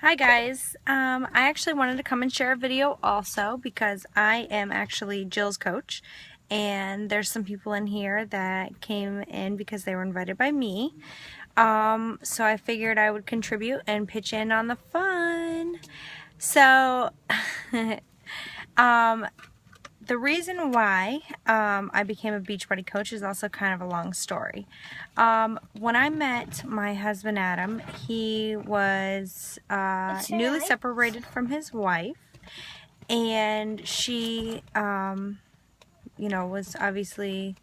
Hi guys, I actually wanted to come and share a video also because I am actually Jill's coach, and there's some people in here that came in because they were invited by me. So I figured I would contribute and pitch in on the fun. So the reason why I became a Beachbody coach is also kind of a long story. When I met my husband Adam, he was newly separated from his wife, and she, was obviously,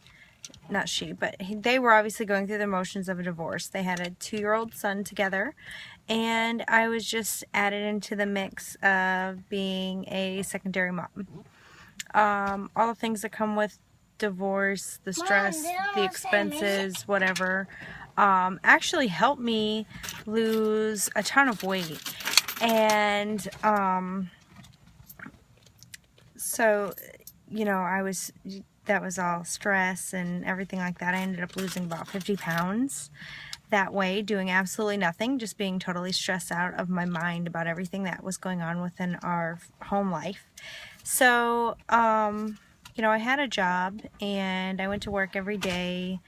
not she, but they were obviously going through the motions of a divorce. They had a 2-year-old son together, and I was just added into the mix of being a secondary mom. All the things that come with divorce, the stress, the expenses, whatever, actually helped me lose a ton of weight. And so, that was all stress and everything like that. I ended up losing about 50 pounds that way, doing absolutely nothing, just being totally stressed out of my mind about everything that was going on within our home life. So, I had a job and I went to work every day.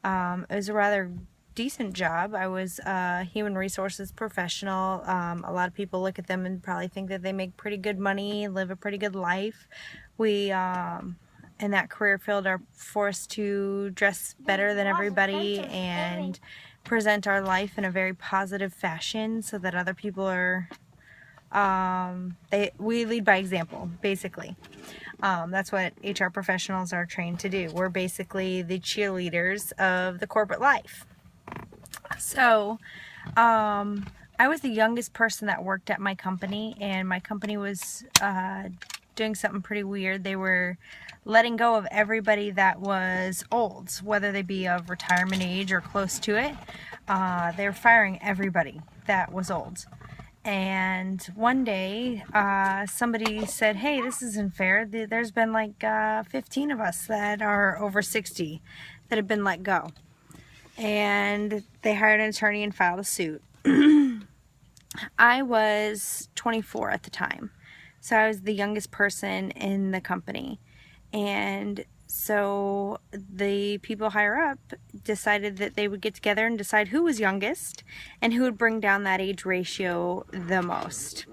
It was a rather decent job. I was a human resources professional. A lot of people look at them and probably think that they make pretty good money, live a pretty good life. We, in that career field, are forced to dress better than everybody and present our life in a very positive fashion so that other people are, we lead by example, basically. That's what HR professionals are trained to do. We're basically the cheerleaders of the corporate life. So, I was the youngest person that worked at my company, and my company was doing something pretty weird. They were letting go of everybody that was old, whether they be of retirement age or close to it. They were firing everybody that was old. And one day, somebody said, "Hey, this isn't fair. There's been like 15 of us that are over 60 that have been let go." And they hired an attorney and filed a suit. I was 24 at the time, so I was the youngest person in the company. And so the people higher up decided that they would get together and decide who was youngest and who would bring down that age ratio the most.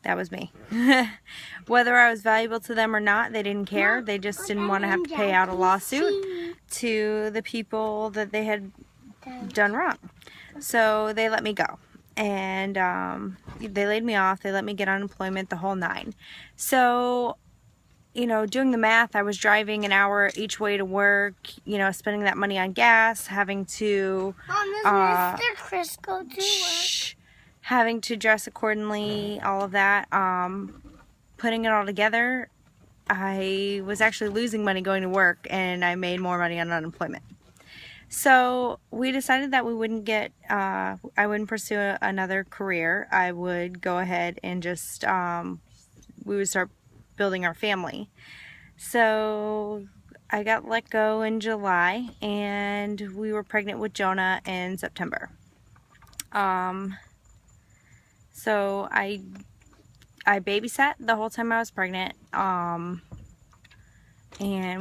That was me. Whether I was valuable to them or not, they didn't care. They just didn't want to have to pay out a lawsuit to the people that they had done wrong. So they let me go. And they laid me off. They let me get unemployment, the whole nine. So, doing the math, I was driving an hour each way to work, spending that money on gas, having to Mr. Chris go to work? Having to dress accordingly, all of that. Putting it all together, I was actually losing money going to work, and I made more money on unemployment. So we decided that we wouldn't I wouldn't pursue another career. I would go ahead and just, we would start building our family. So I got let go in July, and we were pregnant with Jonah in September. So I babysat the whole time I was pregnant, and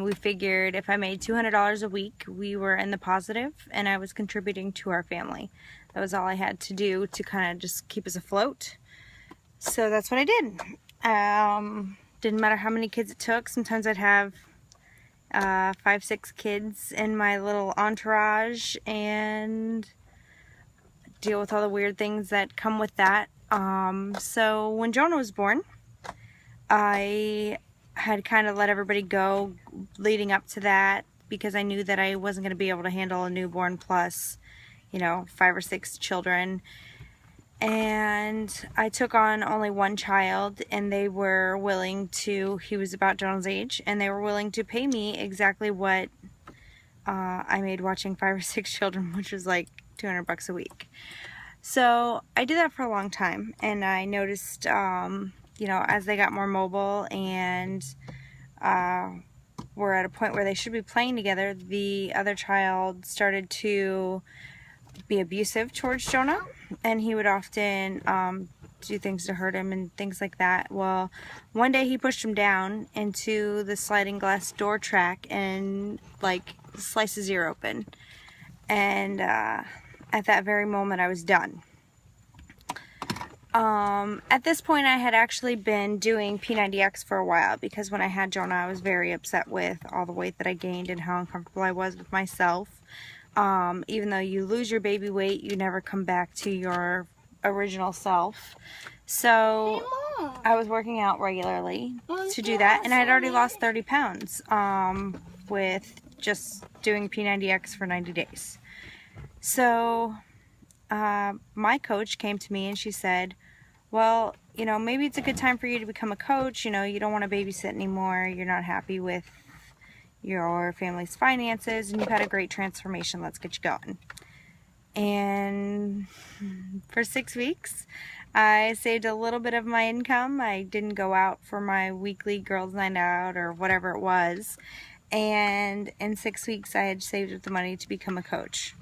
we figured if I made $200 a week, we were in the positive, and I was contributing to our family. That was all I had to do to kind of just keep us afloat. So that's what I did. Didn't matter how many kids it took. Sometimes I'd have 5, 6 kids in my little entourage and deal with all the weird things that come with that. So when Jonah was born, I had kind of let everybody go leading up to that because I knew that I wasn't going to be able to handle a newborn plus, 5 or 6 children. And I took on only one child, and they were willing to, he was about Jonah's age, and they were willing to pay me exactly what I made watching 5 or 6 children, which was like $200 a week. So I did that for a long time, and I noticed, as they got more mobile and were at a point where they should be playing together, the other child started to be abusive towards Jonah, and he would often do things to hurt him and things like that. Well, one day he pushed him down into the sliding glass door track and like sliced his ear open. And at that very moment I was done. At this point I had actually been doing P90X for a while, because when I had Jonah I was very upset with all the weight that I gained and how uncomfortable I was with myself. Even though you lose your baby weight, you never come back to your original self. So I was working out regularly to do that, and I had already lost 30 pounds with just doing P90X for 90 days. So my coach came to me and she said, well, you know, maybe it's a good time for you to become a coach. You know, you don't want to babysit anymore. You're not happy with your family's finances, and you've had a great transformation. Let's get you going. And for 6 weeks, I saved a little bit of my income. I didn't go out for my weekly girls' night out or whatever it was. And in 6 weeks, I had saved up the money to become a coach,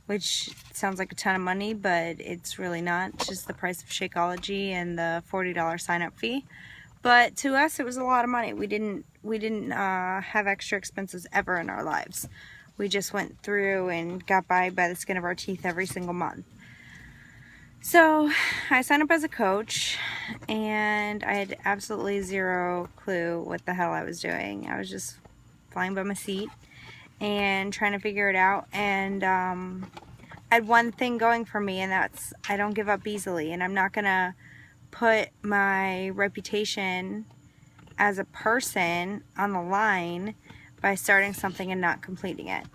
which sounds like a ton of money, but it's really not. It's just the price of Shakeology and the $40 sign-up fee. But to us, it was a lot of money. We didn't have extra expenses ever in our lives. We just went through and got by the skin of our teeth every single month. So I signed up as a coach, and I had absolutely zero clue what the hell I was doing. I was just flying by my seat and trying to figure it out. And I had one thing going for me, and that's I don't give up easily, and I'm not gonna put my reputation as a person on the line by starting something and not completing it.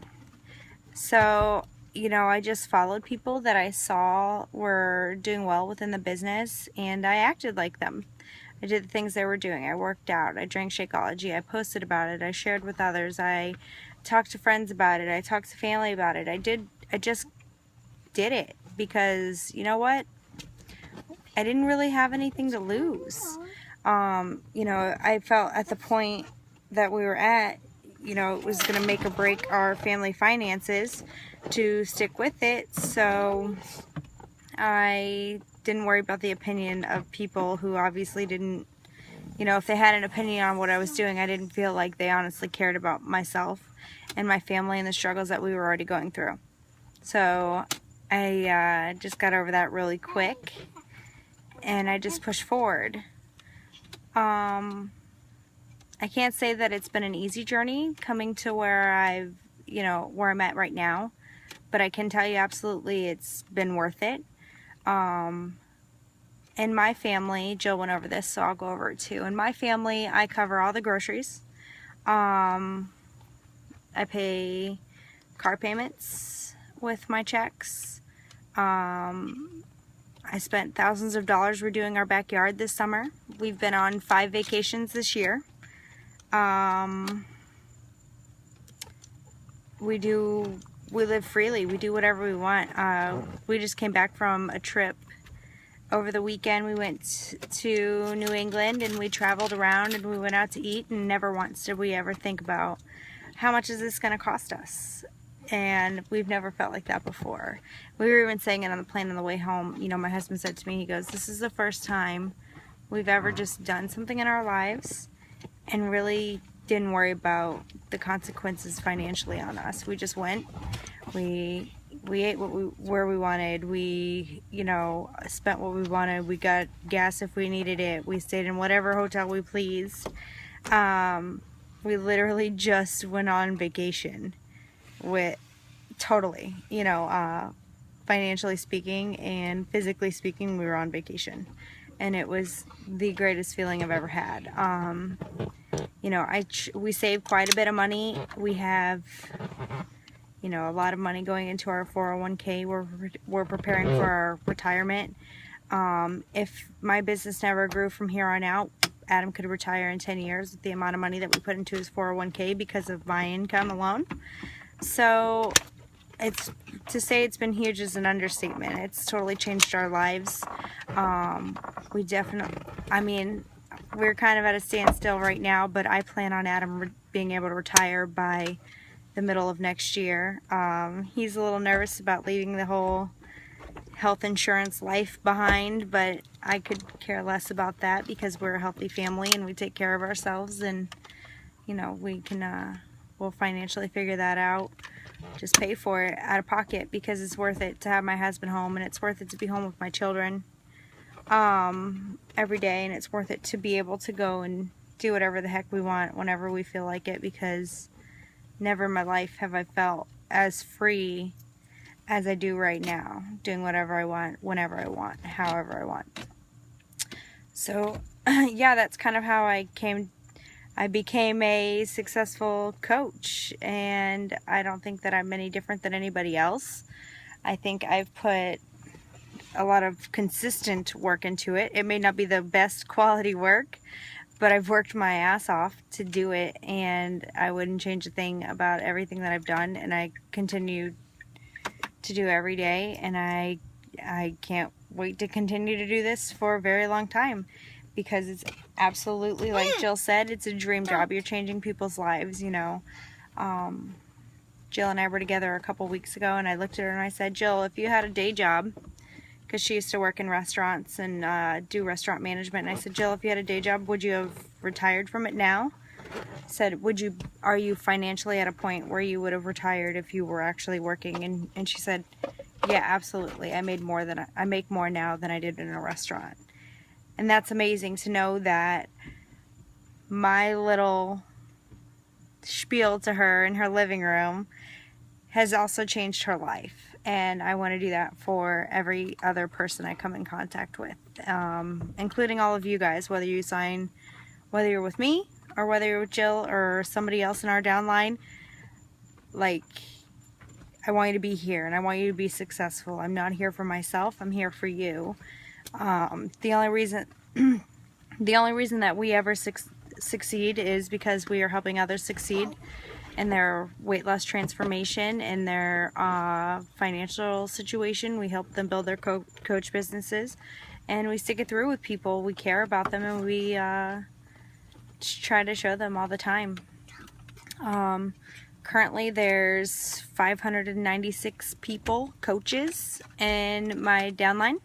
So, you know, I just followed people that I saw were doing well within the business, and I acted like them. I did the things they were doing. I worked out, I drank Shakeology, I posted about it, I shared with others, I talked to friends about it, I talked to family about it. I just did it because, you know what? I didn't really have anything to lose. You know, I felt at the point that we were at, you know, it was going to make or break our family finances to stick with it. So I didn't worry about the opinion of people who obviously didn't, you know, if they had an opinion on what I was doing, I didn't feel like they honestly cared about myself and my family and the struggles that we were already going through. So I just got over that really quick, and I just pushed forward. I can't say that it's been an easy journey coming to where where I'm at right now, but I can tell you absolutely it's been worth it. In my family, Jill went over this, so I'll go over it too. In my family, I cover all the groceries. I pay car payments with my checks. I spent thousands of dollars redoing our backyard this summer. We've been on 5 vacations this year. We live freely. We do whatever we want. We just came back from a trip. Over the weekend we went to New England and we traveled around and we went out to eat, and never once did we ever think about how much is this going to cost us. And we've never felt like that before. We were even saying it on the plane on the way home. You know, my husband said to me, he goes, this is the first time we've ever just done something in our lives and really didn't worry about the consequences financially on us. We just went, we ate where we wanted, we, you know, spent what we wanted, we got gas if we needed it, we stayed in whatever hotel we pleased. We literally just went on vacation with totally, you know, financially speaking and physically speaking, we were on vacation, and it was the greatest feeling I've ever had. You know, we saved quite a bit of money. We have, you know, a lot of money going into our 401k. We're preparing for our retirement. If my business never grew from here on out, Adam could retire in 10 years with the amount of money that we put into his 401k because of my income alone. So to say it's been huge is an understatement. It's totally changed our lives. We definitely, I mean, we're kind of at a standstill right now, but I plan on Adam being able to retire by the middle of next year. He's a little nervous about leaving the whole health insurance life behind, but I could care less about that because we're a healthy family and we take care of ourselves, and you know, we can we'll financially figure that out. Just pay for it out of pocket because it's worth it to have my husband home, and it's worth it to be home with my children every day, and it's worth it to be able to go and do whatever the heck we want whenever we feel like it, because never in my life have I felt as free as I do right now, doing whatever I want, whenever I want, however I want. So yeah, that's kind of how I became a successful coach, and I don't think that I'm any different than anybody else. I think I've put a lot of consistent work into it. It may not be the best quality work, but I've worked my ass off to do it, and I wouldn't change a thing about everything that I've done, and I continue to do every day, and I can't wait to continue to do this for a very long time, because it's absolutely, like Jill said, it's a dream job. You're changing people's lives, you know. Jill and I were together a couple weeks ago, and I looked at her and I said, Jill, if you had a day job, because she used to work in restaurants and do restaurant management, and I said, Jill, if you had a day job, would you have retired from it now? I said, are you financially at a point where you would have retired if you were actually working? And she said, yeah, absolutely. I make more now than I did in a restaurant. And that's amazing to know that my little spiel to her in her living room has also changed her life. And I want to do that for every other person I come in contact with, including all of you guys, whether you're with me or whether you're with Jill or somebody else in our downline. Like, I want you to be here, and I want you to be successful. I'm not here for myself. I'm here for you. The only reason that we ever succeed is because we are helping others succeed in their weight loss transformation, in their financial situation. We help them build their coach businesses, and we stick it through with people. We care about them, and we try to show them all the time. Currently there's 596 people, coaches, in my downline,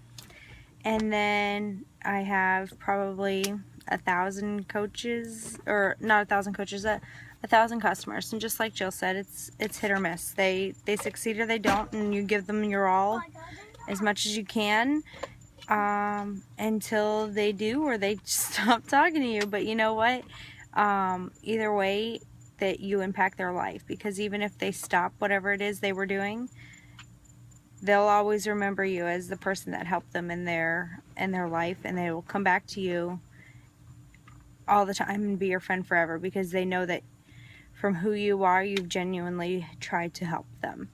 and then I have probably 1,000 coaches, or not 1,000 coaches, 1,000 customers. And just like Jill said, it's hit or miss. They succeed or they don't, and you give them your all as much as you can until they do, or they stop talking to you. But you know what? Either way, that you impact their life, because even if they stop whatever it is they were doing, they'll always remember you as the person that helped them in their life, and they will come back to you all the time and be your friend forever, because they know that from who you are, you've genuinely tried to help them.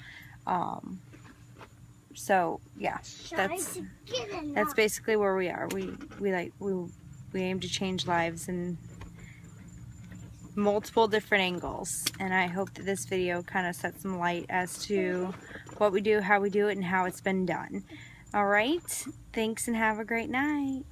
So yeah, that's basically where we are. We aim to change lives in multiple different angles, and I hope that this video kind of sets some light as to what we do, how we do it, and how it's been done. Alright, thanks and have a great night.